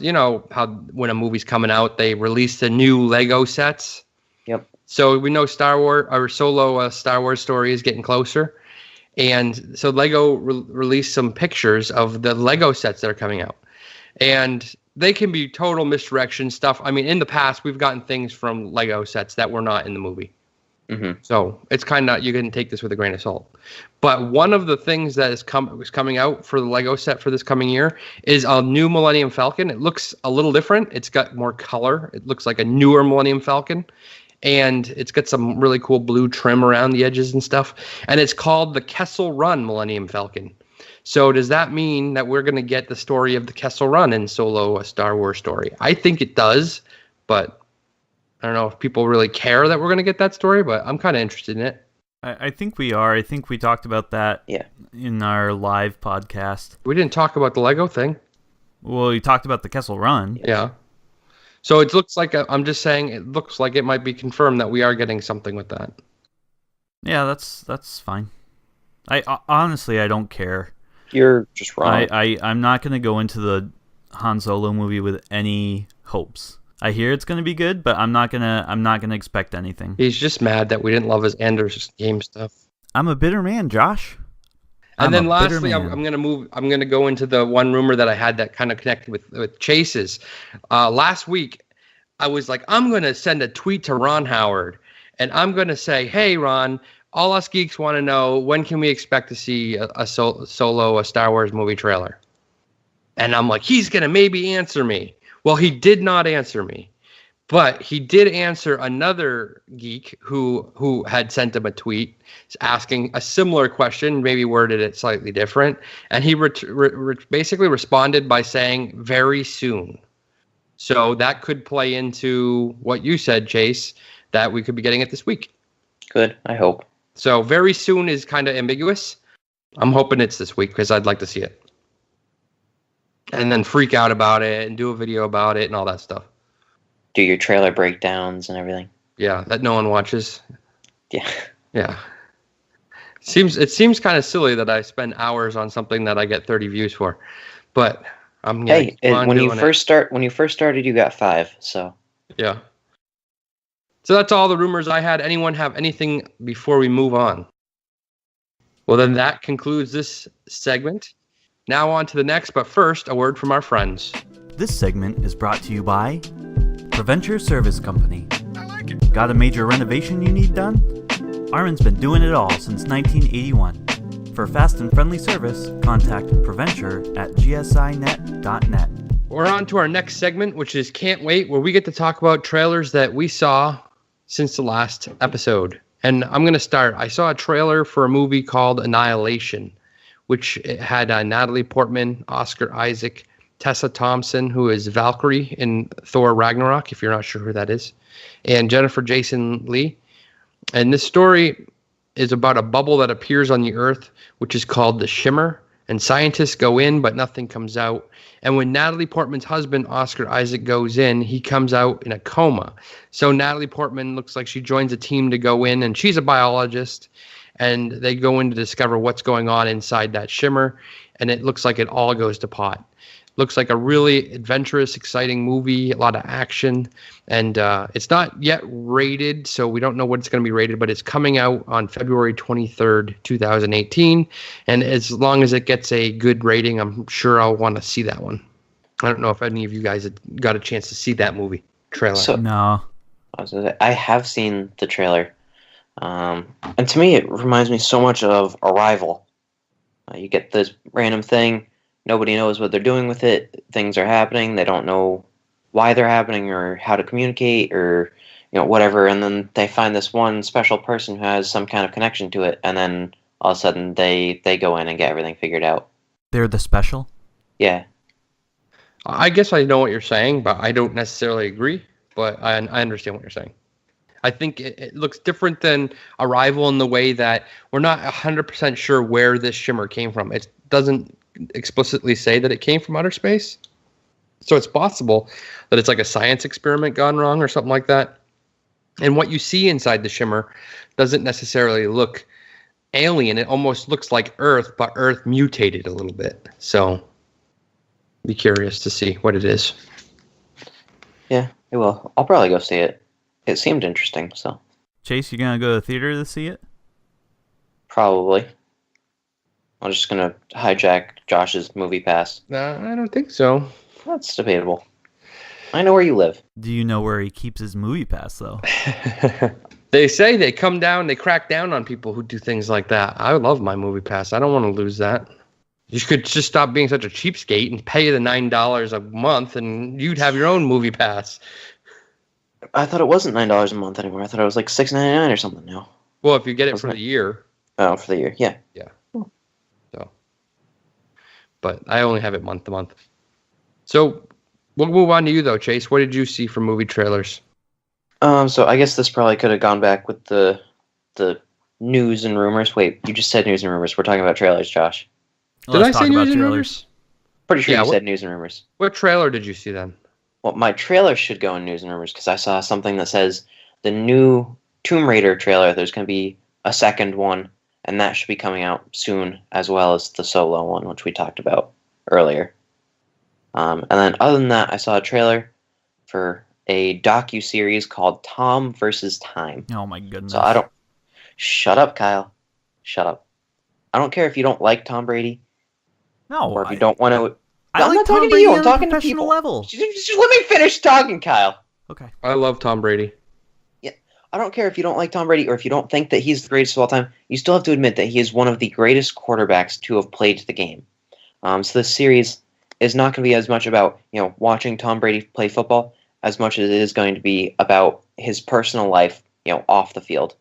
how when a movie's coming out, they release the new Lego sets. Yep. So we know Star Wars, our solo Star Wars story is getting closer. And so Lego released some pictures of the Lego sets that are coming out. And they can be total misdirection stuff. I mean, in the past, we've gotten things from Lego sets that were not in the movie. Mm-hmm. So it's kind of, you can take this with a grain of salt. But one of the things that is coming out for the Lego set for this coming year is a new Millennium Falcon. It looks a little different. It's got more color. It looks like a newer Millennium Falcon. And it's got some really cool blue trim around the edges and stuff. And it's called the Kessel Run Millennium Falcon. So does that mean that we're going to get the story of the Kessel Run in Solo, a Star Wars story? I think it does, but I don't know if people really care that we're going to get that story, but I'm kind of interested in it. I think we are. I think we talked about that in our live podcast. We didn't talk about the Lego thing. Well, you talked about the Kessel Run. Yeah. So it looks like, I'm just saying, it looks like it might be confirmed that we are getting something with that. Yeah, that's fine. Honestly, I don't care. You're just wrong. I'm not going to go into the Han Solo movie with any hopes. I hear it's going to be good, but I'm not gonna expect anything. He's just mad that we didn't love his Ender's Game stuff. I'm a bitter man, Josh. And then lastly, I'm gonna go into the one rumor that I had that kind of connected with Chase's. Last week, I was like, I'm gonna send a tweet to Ron Howard, and I'm gonna say, hey Ron, all us geeks want to know, when can we expect to see a Solo Star Wars movie trailer? And I'm like, he's gonna maybe answer me. Well, he did not answer me, but he did answer another geek who had sent him a tweet asking a similar question, maybe worded it slightly different, and he basically responded by saying very soon. So that could play into what you said, Chase, that we could be getting it this week. Good, I hope. So very soon is kind of ambiguous. I'm hoping it's this week because I'd like to see it. And then freak out about it and do a video about it and all that stuff. Do your trailer breakdowns and everything. Yeah, that no one watches. Yeah. Yeah. It seems kind of silly that I spend hours on something that I get 30 views for. But I'm when you first started you got 5, so. Yeah. So that's all the rumors I had. Anyone have anything before we move on? Well, then that concludes this segment. Now on to the next, but first, a word from our friends. This segment is brought to you by Preventure Service Company. Got a major renovation you need done? Armin's been doing it all since 1981. For fast and friendly service, contact Preventure at gsinet.net. We're on to our next segment, which is Can't Wait, where we get to talk about trailers that we saw since the last episode. And I'm going to start. I saw a trailer for a movie called Annihilation, which had Natalie Portman, Oscar Isaac, Tessa Thompson, who is Valkyrie in Thor Ragnarok, if you're not sure who that is, and Jennifer Jason Leigh. And this story is about a bubble that appears on the Earth, which is called the Shimmer. And scientists go in, but nothing comes out. And when Natalie Portman's husband, Oscar Isaac, goes in, he comes out in a coma. So Natalie Portman looks like she joins a team to go in, and she's a biologist. And they go in to discover what's going on inside that shimmer. And it looks like it all goes to pot. Looks like a really adventurous, exciting movie, a lot of action. And it's not yet rated, so we don't know what it's going to be rated, but it's coming out on February 23rd, 2018. And as long as it gets a good rating, I'm sure I'll want to see that one. I don't know if any of you guys got a chance to see that movie trailer. No. I have seen the trailer. And to me, it reminds me so much of Arrival. You get this random thing. Nobody knows what they're doing with it. Things are happening. They don't know why they're happening or how to communicate or whatever. And then they find this one special person who has some kind of connection to it. And then all of a sudden they go in and get everything figured out. They're the special? Yeah. I guess I know what you're saying, but I don't necessarily agree. But I understand what you're saying. I think it looks different than Arrival in the way that we're not 100% sure where this shimmer came from. It doesn't explicitly say that it came from outer space. So it's possible that it's like a science experiment gone wrong or something like that. And what you see inside the shimmer doesn't necessarily look alien. It almost looks like Earth, but Earth mutated a little bit. So be curious to see what it is. Yeah, it will. I'll probably go see it. It seemed interesting, so. Chase, you gonna go to the theater to see it? Probably. I'm just gonna hijack Josh's movie pass. I don't think so. That's debatable. I know where you live. Do you know where he keeps his movie pass, though? They say they crack down on people who do things like that. I love my movie pass. I don't want to lose that. You could just stop being such a cheapskate and pay the $9 a month, and you'd have your own movie pass. I thought it wasn't $9 a month anymore. I thought it was like $6.99 or something now. Well, if you get it for the year. Oh, for the year, yeah. Yeah. So, but I only have it month to month. So we'll move on to you though, Chase. What did you see for movie trailers? So I guess this probably could have gone back with the news and rumors. Wait, you just said news and rumors. We're talking about trailers, Josh. Did I say news and rumors? Pretty sure you said news and rumors. What trailer did you see then? Well, my trailer should go in news and rumors because I saw something that says the new Tomb Raider trailer. There's going to be a second one, and that should be coming out soon, as well as the Solo one, which we talked about earlier. And then other than that, I saw a trailer for a docu-series called Tom versus Time. Oh my goodness. So I don't... Shut up, Kyle. Shut up. I don't care if you don't like Tom Brady. No. Or if you don't want to... I'm not talking to you. I'm talking to people. Level. Just let me finish talking, Kyle. Okay. I love Tom Brady. Yeah. I don't care if you don't like Tom Brady or if you don't think that he's the greatest of all time. You still have to admit that he is one of the greatest quarterbacks to have played the game. So this series is not going to be as much about watching Tom Brady play football as much as it is going to be about his personal life off the field.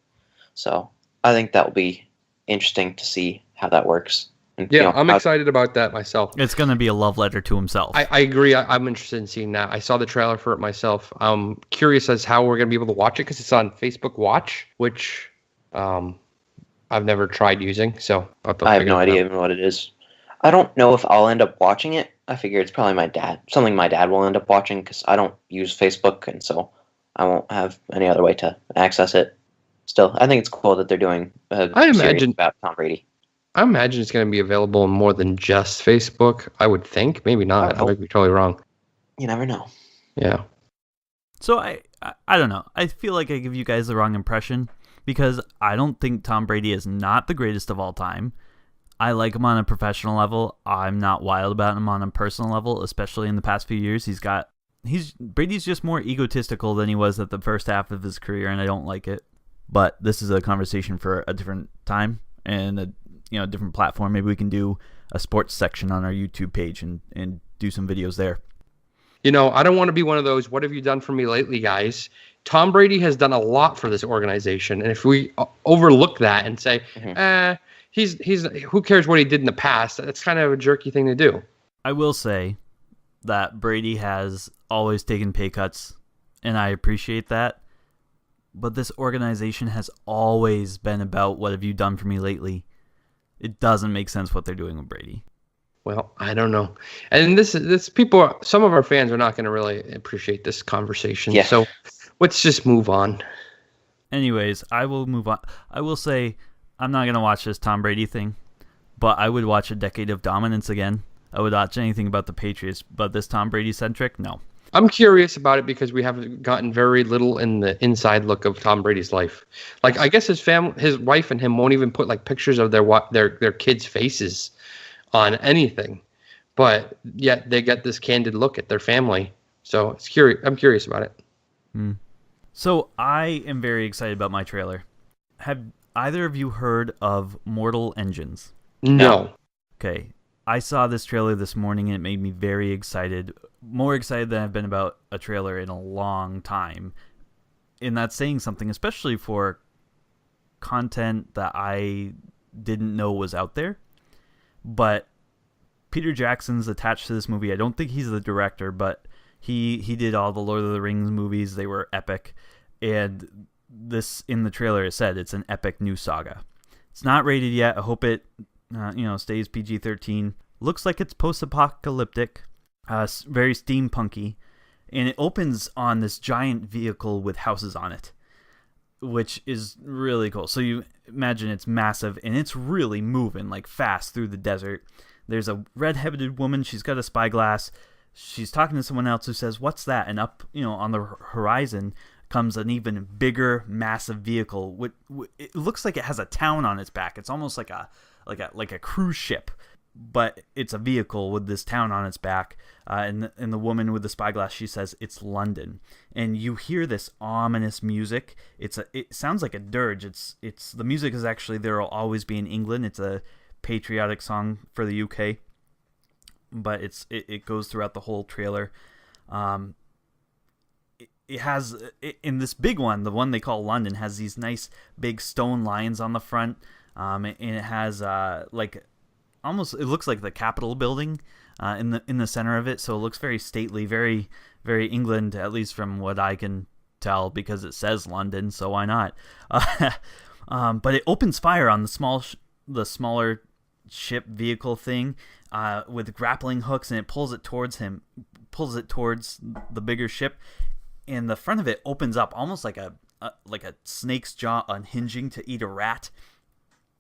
So I think that will be interesting to see how that works. And, yeah, I'm excited about that myself. It's going to be a love letter to himself. I agree. I'm interested in seeing that. I saw the trailer for it myself. I'm curious as how we're going to be able to watch it because it's on Facebook Watch, which I've never tried using. So I have no idea even what it is. I don't know if I'll end up watching it. I figure it's probably my dad. Something my dad will end up watching because I don't use Facebook, and so I won't have any other way to access it. Still, I think it's cool that they're doing a series about Tom Brady. I imagine it's going to be available in more than just Facebook. I would think. Maybe not. I might be totally wrong. You never know. Yeah. So I don't know. I feel like I give you guys the wrong impression because I don't think Tom Brady is not the greatest of all time. I like him on a professional level. I'm not wild about him on a personal level, especially in the past few years. Brady's just more egotistical than he was at the first half of his career, and I don't like it. But this is a conversation for a different time and a different platform. Maybe we can do a sports section on our YouTube page and do some videos there. I don't want to be one of those, what have you done for me lately, guys? Tom Brady has done a lot for this organization. And if we overlook that and say, he's who cares what he did in the past? That's kind of a jerky thing to do. I will say that Brady has always taken pay cuts, and I appreciate that. But this organization has always been about, what have you done for me lately? It doesn't make sense what they're doing with Brady. Well, I don't know. And this people, some of our fans are not going to really appreciate this conversation. Yeah. So let's just move on. Anyways, I will move on. I will say I'm not going to watch this Tom Brady thing, but I would watch A Decade of Dominance again. I would watch anything about the Patriots, but this Tom Brady-centric, no. I'm curious about it because we have gotten very little in the inside look of Tom Brady's life. Like, I guess his wife and him won't even put like pictures of their kids' faces on anything, but yet they get this candid look at their family. So it's curious. I'm curious about it. So I am very excited about my trailer. Have either of you heard of Mortal Engines? No. Okay. I saw this trailer this morning and it made me very excited. More excited than I've been about a trailer in a long time. And that's saying something, especially for content that I didn't know was out there. But Peter Jackson's attached to this movie. I don't think he's the director, but he did all the Lord of the Rings movies. They were epic. And this, in the trailer, it said it's an epic new saga. It's not rated yet. I hope it stays PG-13. Looks like it's post-apocalyptic, very steampunky, and it opens on this giant vehicle with houses on it, which is really cool. So you imagine it's massive, and it's really moving like fast through the desert. There's a red-headed woman. She's got a spyglass. She's talking to someone else who says, "What's that?" And up, on the horizon comes an even bigger, massive vehicle. It looks like it has a town on its back. It's almost like a cruise ship, but it's a vehicle with this town on its back. And the woman with the spyglass, she says it's London, and you hear this ominous music. It sounds like a dirge. It's the music is actually There'll Always Be in England. It's a patriotic song for the UK, but it goes throughout the whole trailer. It has, in this big one, the one they call London, has these nice big stone lions on the front. And it has almost, it looks like the Capitol building in the center of it. So it looks very stately, very, very England, at least from what I can tell, because it says London. So why not? But it opens fire on the smaller ship vehicle thing with grappling hooks, and it pulls it towards the bigger ship. And the front of it opens up almost like a snake's jaw unhinging to eat a rat.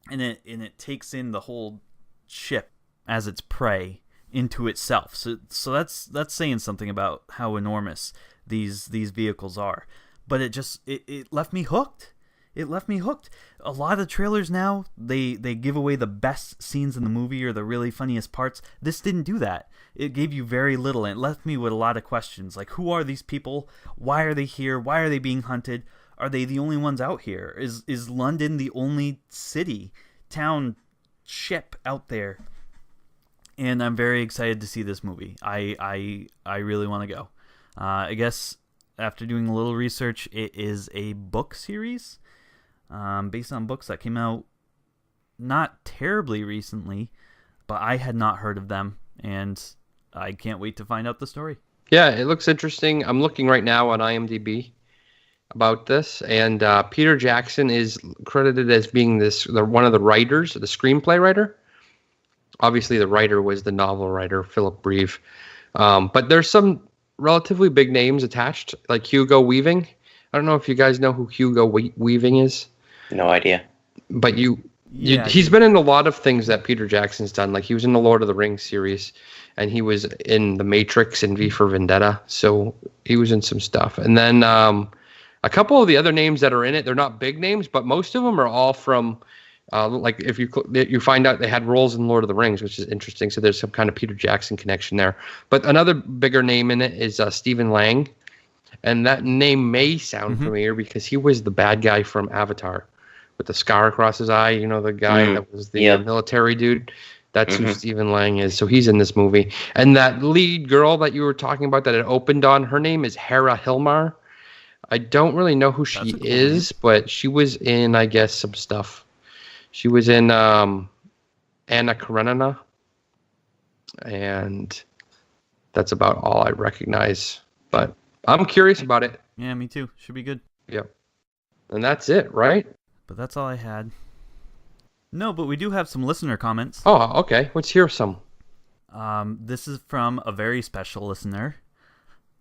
And it takes in the whole ship as its prey into itself. So that's saying something about how enormous these vehicles are. But it left me hooked. It left me hooked. A lot of trailers now, they give away the best scenes in the movie or the really funniest parts. This didn't do that. It gave you very little, and it left me with a lot of questions. Like, who are these people? Why are they here? Why are they being hunted? Are they the only ones out here? Is London the only city, town, ship out there? And I'm very excited to see this movie. I really want to go. I guess after doing a little research, it is a book series based on books that came out not terribly recently, but I had not heard of them, and I can't wait to find out the story. Yeah, it looks interesting. I'm looking right now on IMDb about this, and Peter Jackson is credited as being one of the writers, the screenplay writer. Obviously, the writer was the novel writer, Philip Reeve. But there's some relatively big names attached, like Hugo Weaving. I don't know if you guys know who Hugo Weaving is. No idea. But he's been in a lot of things that Peter Jackson's done. Like, he was in the Lord of the Rings series, and he was in The Matrix and V for Vendetta. So he was in some stuff. And then a couple of the other names that are in it, they're not big names, but most of them are all from Like if you find out they had roles in Lord of the Rings, which is interesting. So there's some kind of Peter Jackson connection there. But another bigger name in it is Stephen Lang. And that name may sound familiar because he was the bad guy from Avatar with the scar across his eye. You know, the guy that was the military dude. That's who Stephen Lang is. So he's in this movie. And that lead girl that you were talking about that it opened on, her name is Hera Hilmar. I don't really know who she is, but she was in, I guess, some stuff. She was in Anna Karenina. And that's about all I recognize. But I'm curious about it. Yeah, me too. Should be good. Yep. And that's it, right? But that's all I had. No, but we do have some listener comments. Oh, okay. Let's hear some. This is from a very special listener.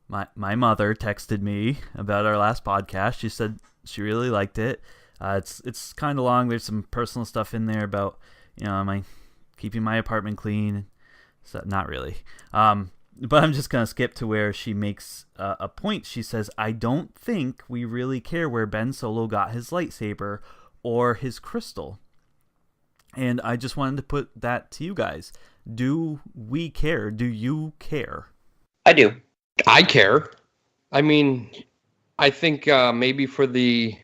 My mother texted me about our last podcast. She said she really liked it. It's kind of long. There's some personal stuff in there about, my keeping my apartment clean. So not really. But I'm just going to skip to where she makes a point. She says, I don't think we really care where Ben Solo got his lightsaber or his crystal. And I just wanted to put that to you guys. Do we care? Do you care? I do. I care. I mean, I think maybe for the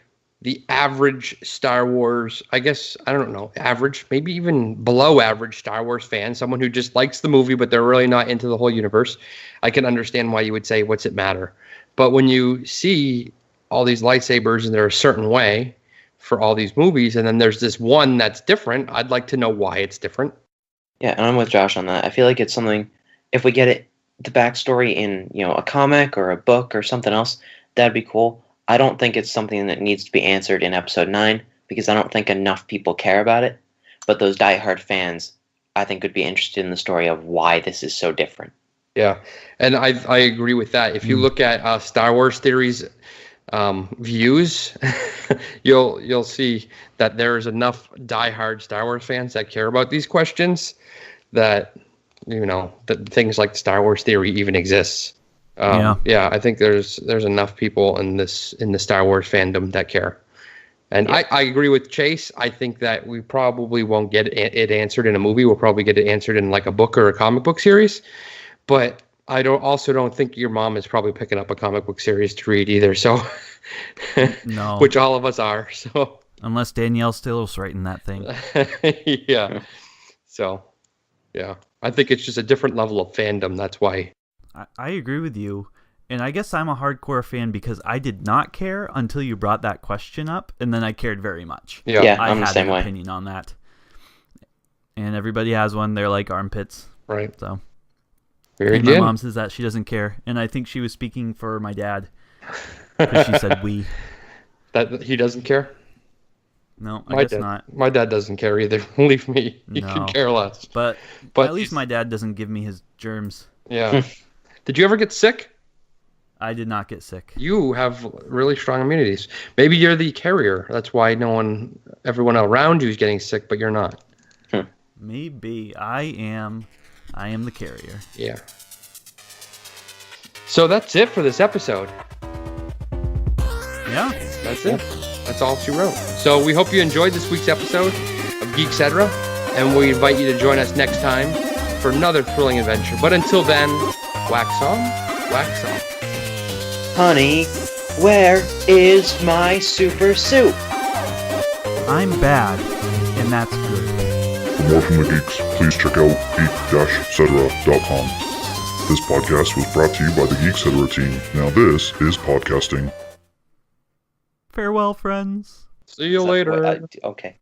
average Star Wars, I guess, I don't know, average, maybe even below average Star Wars fan, someone who just likes the movie, but they're really not into the whole universe, I can understand why you would say, what's it matter? But when you see all these lightsabers and they're a certain way for all these movies, and then there's this one that's different, I'd like to know why it's different. Yeah, and I'm with Josh on that. I feel like it's something, if we get it, the backstory in, a comic or a book or something else, that'd be cool. I don't think it's something that needs to be answered in episode 9 because I don't think enough people care about it. But those diehard fans, I think, would be interested in the story of why this is so different. Yeah, and I agree with that. If you look at Star Wars Theory's views, you'll see that there's enough diehard Star Wars fans that care about these questions that, that things like Star Wars Theory even exists. Yeah, I think there's enough people in the Star Wars fandom that care. And yeah. I agree with Chase. I think that we probably won't get it answered in a movie. We'll probably get it answered in like a book or a comic book series. But I don't think your mom is probably picking up a comic book series to read either. So, no, which all of us are. So unless Danielle Still's writing that thing. Yeah. So, yeah, I think it's just a different level of fandom. That's why. I agree with you. And I guess I'm a hardcore fan because I did not care until you brought that question up, and then I cared very much. Yeah, I I'm the had same an way. opinion on that. And everybody has one. They're like armpits. Right. So. Very and good. my mom says that she doesn't care, and I think she was speaking for my dad because she said we. That he doesn't care? No, I guess not. My dad doesn't care either. Believe me, he No. could care less. But at least my dad doesn't give me his germs. Yeah. Did you ever get sick? I did not get sick. You have really strong immunities. Maybe you're the carrier. That's why everyone around you is getting sick, but you're not. Maybe I am the carrier. Yeah. So that's it for this episode. Yeah. That's it. That's all she wrote. So we hope you enjoyed this week's episode of Geek-Cetera, and we invite you to join us next time for another thrilling adventure. But until then, wax on, wax off. Honey, where is my super suit? I'm bad, and that's good. For more from the geeks, please check out geek-cetera.com. This podcast was brought to you by the Geek-Cetera team. Now this is podcasting. Farewell, friends. See you later. Okay.